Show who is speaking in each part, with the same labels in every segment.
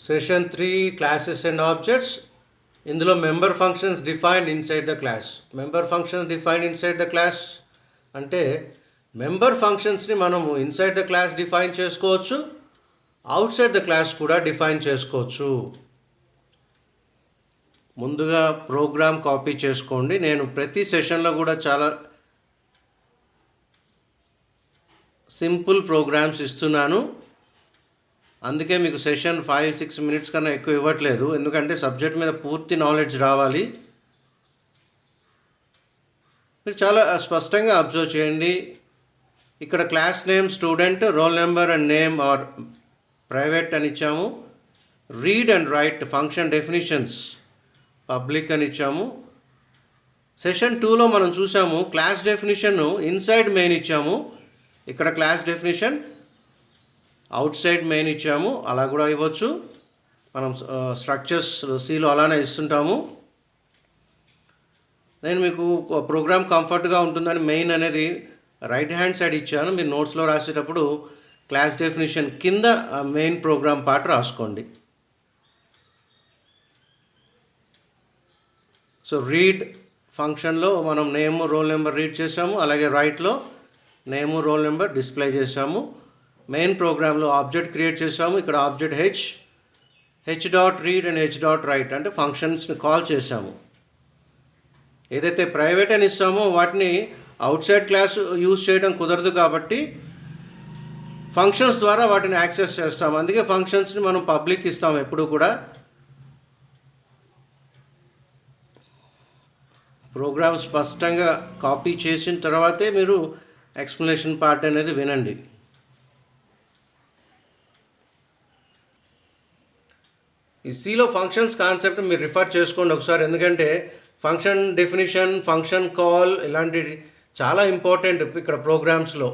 Speaker 1: Session 3 classes and objects. ఇందులో member functions defined inside the class. Member functions defined inside the class అంటే member ఫంక్షన్స్ని మనము inside the class define చేసుకోవచ్చు, outside the class కూడా define చేసుకోవచ్చు. ముందుగా programme copy చేసుకోండి. నేను ప్రతి సెషన్లో కూడా చాలా సింపుల్ ప్రోగ్రామ్స్ ఇస్తున్నాను. అందుకే మీకు సెషన్ 5-6 మినిట్స్ కన్నా ఎక్కువ ఇవ్వట్లేదు, ఎందుకంటే సబ్జెక్ట్ మీద పూర్తి నాలెడ్జ్ రావాలి. మీరు చాలా స్పష్టంగా అబ్జర్వ్ చేయండి. ఇక్కడ class name student, roll number and name or private అని ఇచ్చాము. Read and right function definitions public అని ఇచ్చాము. సెషన్ 2లో మనం చూసాము క్లాస్ డెఫినిషన్ ఇన్సైడ్ మెయిన్ ఇచ్చాము. ఇక్కడ class definition outside main ఇచ్చాము. అలా కూడా ఇవ్వచ్చు. మనం స్ట్రక్చర్స్ సిలో అలానే ఇస్తుంటాము. నేను మీకు ప్రోగ్రామ్ కంఫర్ట్గా ఉంటుందని మెయిన్ అనేది రైట్ హ్యాండ్ సైడ్ ఇచ్చాను. మీరు నోట్స్లో రాసేటప్పుడు క్లాస్ డెఫినిషన్ కింద మెయిన్ ప్రోగ్రామ్ పార్ట్ రాసుకోండి. సో రీడ్ ఫంక్షన్లో మనం నేమ్ రోల్ నెంబర్ రీడ్ చేసాము, అలాగే రైట్లో నేమ్ రోల్ నెంబర్ డిస్ప్లే చేసాము. మెయిన్ ప్రోగ్రాంలో ఆబ్జెక్ట్ క్రియేట్ చేసాము. ఇక్కడ object H dot read and H dot right అంటే ఫంక్షన్స్ని కాల్ చేసాము. ఏదైతే ప్రైవేట్ అని ఇస్తామో వాటిని అవుట్ సైడ్ క్లాస్ యూజ్ చేయడం కుదరదు, కాబట్టి ఫంక్షన్స్ ద్వారా వాటిని యాక్సెస్ చేస్తాము. అందుకే ఫంక్షన్స్ని మనం పబ్లిక్ ఇస్తాము ఎప్పుడు కూడా. ప్రోగ్రామ్ స్పష్టంగా కాపీ చేసిన తర్వాతే మీరు ఎక్స్ప్లెనేషన్ పార్ట్ అనేది వినండి. ఈ సిలో ఫంక్షన్స్ కాన్సెప్ట్ మీరు రిఫర్ చేసుకోండి ఒకసారి, ఎందుకంటే ఫంక్షన్ డెఫినిషన్, ఫంక్షన్ కాల్ ఇలాంటి చాలా ఇంపార్టెంట్ ఇక్కడ ప్రోగ్రామ్స్లో.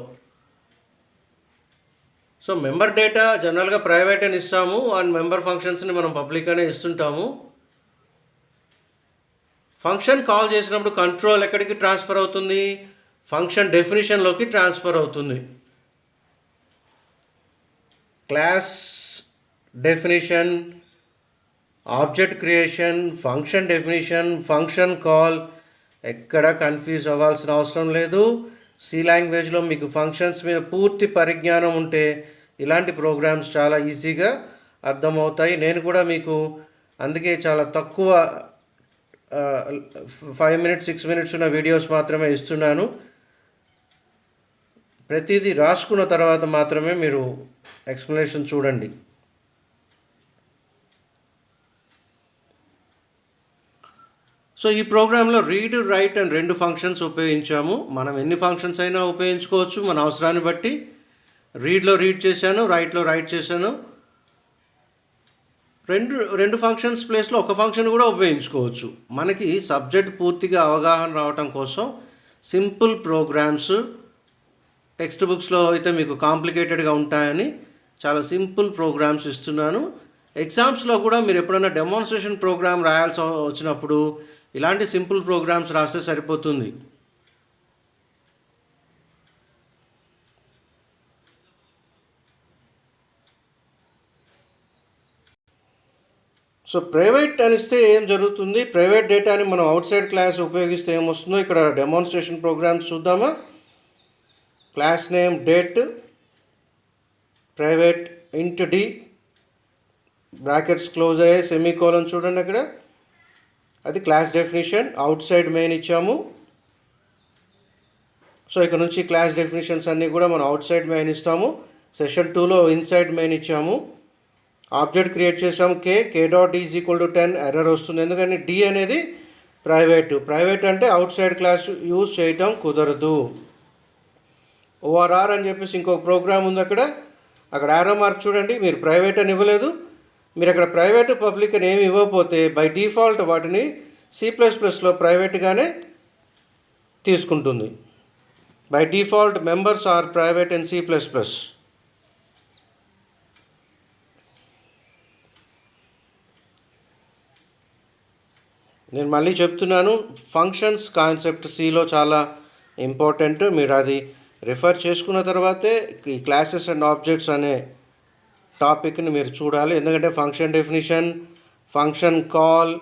Speaker 1: సో మెంబర్ డేటా జనరల్గా ప్రైవేట్ అని ఇస్తాము, అండ్ మెంబర్ ఫంక్షన్స్ని మనం పబ్లిక్ అనే ఇస్తుంటాము. ఫంక్షన్ కాల్ చేసినప్పుడు కంట్రోల్ ఎక్కడికి ట్రాన్స్ఫర్ అవుతుంది? ఫంక్షన్ డెఫినిషన్లోకి ట్రాన్స్ఫర్ అవుతుంది. Class definition, object creation, function definition, function call ఎక్కడ కన్ఫ్యూజ్ అవ్వాల్సిన అవసరం లేదు. సి లాంగ్వేజ్లో మీకు ఫంక్షన్స్ మీద పూర్తి పరిజ్ఞానం ఉంటే ఇలాంటి ప్రోగ్రామ్స్ చాలా ఈజీగా అర్థమవుతాయి. నేను కూడా మీకు అందుకే చాలా తక్కువ 5 మినిట్స్ 6 మినిట్స్ ఉన్న వీడియోస్ మాత్రమే ఇస్తున్నాను. ప్రతిదీ రాసుకున్న తర్వాత మాత్రమే మీరు ఎక్స్ప్లెనేషన్ చూడండి. సో ఈ ప్రోగ్రాంలో రీడ్, రైట్ అండ్ 2 ఫంక్షన్స్ ఉపయోగించాము. మనం ఎన్ని ఫంక్షన్స్ అయినా ఉపయోగించుకోవచ్చు మన అవసరాన్ని బట్టి. రీడ్లో రీడ్ చేశాను, రైట్లో రైట్ చేశాను. రెండు ఫంక్షన్స్ ప్లేస్లో ఒక ఫంక్షన్ కూడా ఉపయోగించుకోవచ్చు. మనకి సబ్జెక్ట్ పూర్తిగా అవగాహన రావటం కోసం సింపుల్ ప్రోగ్రామ్స్, టెక్స్ట్ బుక్స్లో అయితే మీకు కాంప్లికేటెడ్గా ఉంటాయని చాలా సింపుల్ ప్రోగ్రామ్స్ ఇస్తున్నాను. ఎగ్జామ్స్లో కూడా మీరు ఎప్పుడైనా డెమాన్స్ట్రేషన్ ప్రోగ్రామ్ రాయాల్సి వచ్చినప్పుడు ఇలాంటి సింపుల్ ప్రోగ్రామ్స్ రాస్తే సరిపోతుంది. సో ప్రైవేట్ అనిస్తే ఏం జరుగుతుంది? ప్రైవేట్ డేటాని మనం అవుట్ సైడ్ క్లాస్ ఉపయోగిస్తే ఏమొస్తుందో ఇక్కడ డెమాన్స్ట్రేషన్ ప్రోగ్రామ్స్ చూద్దామా? Class name date, private int d, brackets close అయ్యే సెమీకోలన్ చూడండి అక్కడ, అది class definition. Outside main ఇచ్చాము. సో ఇక్కడ నుంచి క్లాస్ డెఫినిషన్స్ అన్నీ కూడా మనం అవుట్ సైడ్ మెయిన్ ఇస్తాము. సెషన్ 2లో ఇన్సైడ్ మెయిన్ ఇచ్చాము. ఆబ్జెక్ట్ క్రియేట్ చేసాము. K dot is equal to 10 error వస్తుంది, ఎందుకంటే డి అనేది ప్రైవేట్ అంటే అవుట్ సైడ్ క్లాస్ యూజ్ చేయటం కుదరదు. ఓఆర్ఆర్ అని చెప్పేసి ఇంకొక ప్రోగ్రామ్ ఉంది అక్కడ యారో మార్క్ చూడండి. మీరు ప్రైవేట్ అని ఇవ్వలేదు, మీరు అక్కడ ప్రైవేట్ పబ్లిక్ అని ఏమి ఇవ్వకపోతే బై డిఫాల్ట్ వాటిని C++లో ప్రైవేట్గానే తీసుకుంటుంది. By default members or private in C++. నేను మళ్ళీ చెప్తున్నాను, ఫంక్షన్స్ కాన్సెప్ట్ సిలో చాలా ఇంపార్టెంట్. మీరు అది రిఫర్ చేసుకున్న తర్వాతే ఈ క్లాసెస్ అండ్ ఆబ్జెక్ట్స్ అనే టాపిక్ని మీరు చూడాలి, ఎందుకంటే function definition, function call,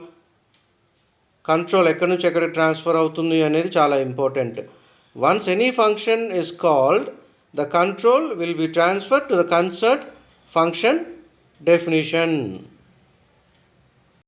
Speaker 1: control ఎక్కడి నుంచి ఎక్కడికి ట్రాన్స్ఫర్ అవుతుంది అనేది చాలా important. Once any function is called, the control will be transferred to the concerned function definition.